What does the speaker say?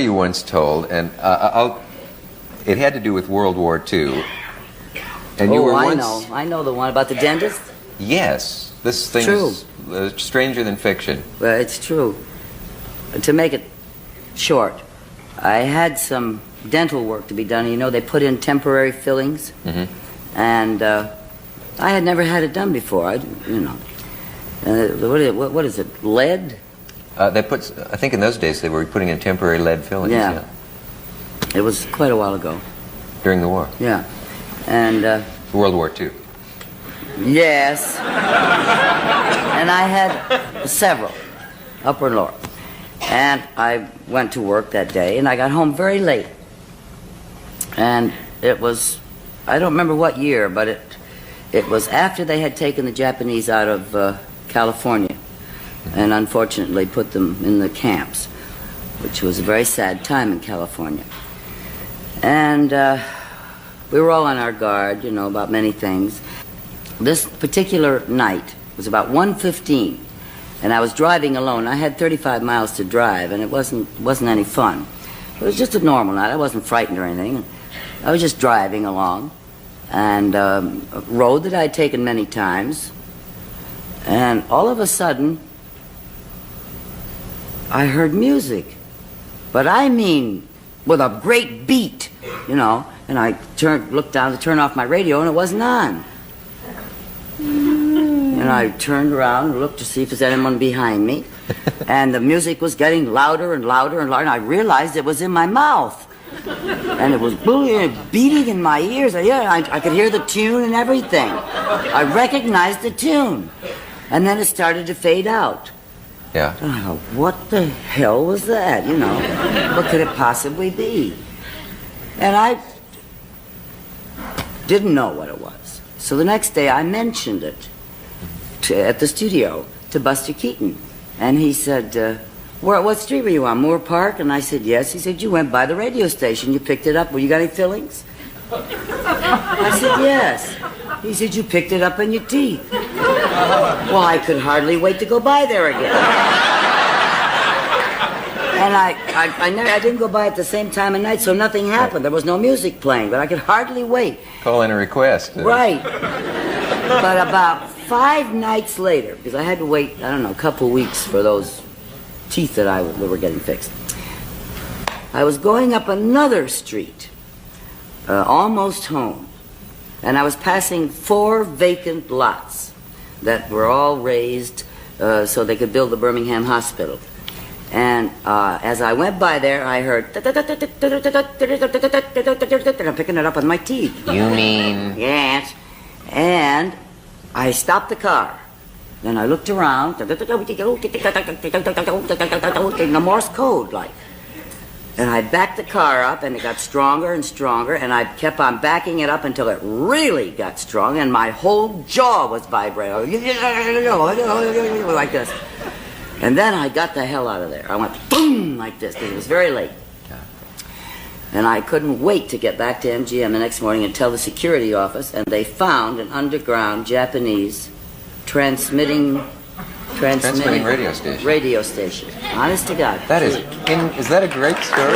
You once told, and it had to do with World War II. And you were once... I know the one about the dentist. Yes, this thing is stranger than fiction. Well, it's true. To make it short, I had some dental work to be done. You know, they put in temporary fillings, and I had never had it done before. What is it? Lead? They put. I think in those days they were putting in temporary lead fillings. Yeah. It was quite a while ago. During the war. Yeah, and World War II. Yes. And I had several, upper and lower. And I went to work that day, and I got home very late. And it was, I don't remember what year, but it was after they had taken the Japanese out of California and unfortunately put them in the camps, which was a very sad time in California. And we were all on our guard, you know, about many things. This particular night was about 1:15, and I was driving alone. I had 35 miles to drive, and it wasn't any fun. It was just a normal night. I wasn't frightened or anything. I was just driving along, and a road that I'd taken many times, and all of a sudden, I heard music. But I mean, with a great beat, you know, and I looked down to turn off my radio, and it wasn't on. And I turned around and looked to see if there's anyone behind me, and the music was getting louder and louder and louder, and I realized it was in my mouth. And it was beating in my ears. I could hear the tune and everything. I recognized the tune. And then it started to fade out. Yeah. Oh, what the hell was that, you know? What could it possibly be? And I didn't know what it was. So the next day I mentioned it at the studio to Buster Keaton. And he said, what street were you on, Moore Park? And I said, yes. He said, you went by the radio station. You picked it up. Well, you got any fillings? I said, yes. He said, you picked it up in your teeth. Well, I could hardly wait to go by there again. And I didn't go by at the same time of night, so nothing happened. There was no music playing, but I could hardly wait. Call in a request. Right. But about 5 nights later, because I had to wait, I don't know, a couple weeks for those teeth that were getting fixed, I was going up another street, almost home, and I was passing 4 vacant lots that were all raised so they could build the Birmingham Hospital. And as I went by there, I heard, and I'm picking it up with my teeth. You mean? Yes. And I stopped the car. Then I looked around, in the Morse code, like. And I backed the car up, and it got stronger and stronger, and I kept on backing it up until it really got strong, and my whole jaw was vibrating, like this. And then I got the hell out of there. I went boom, like this, because it was very late. And I couldn't wait to get back to MGM the next morning and tell the security office, and they found an underground Japanese transmitting radio station. Radio station. Honest to God. Is that a great story?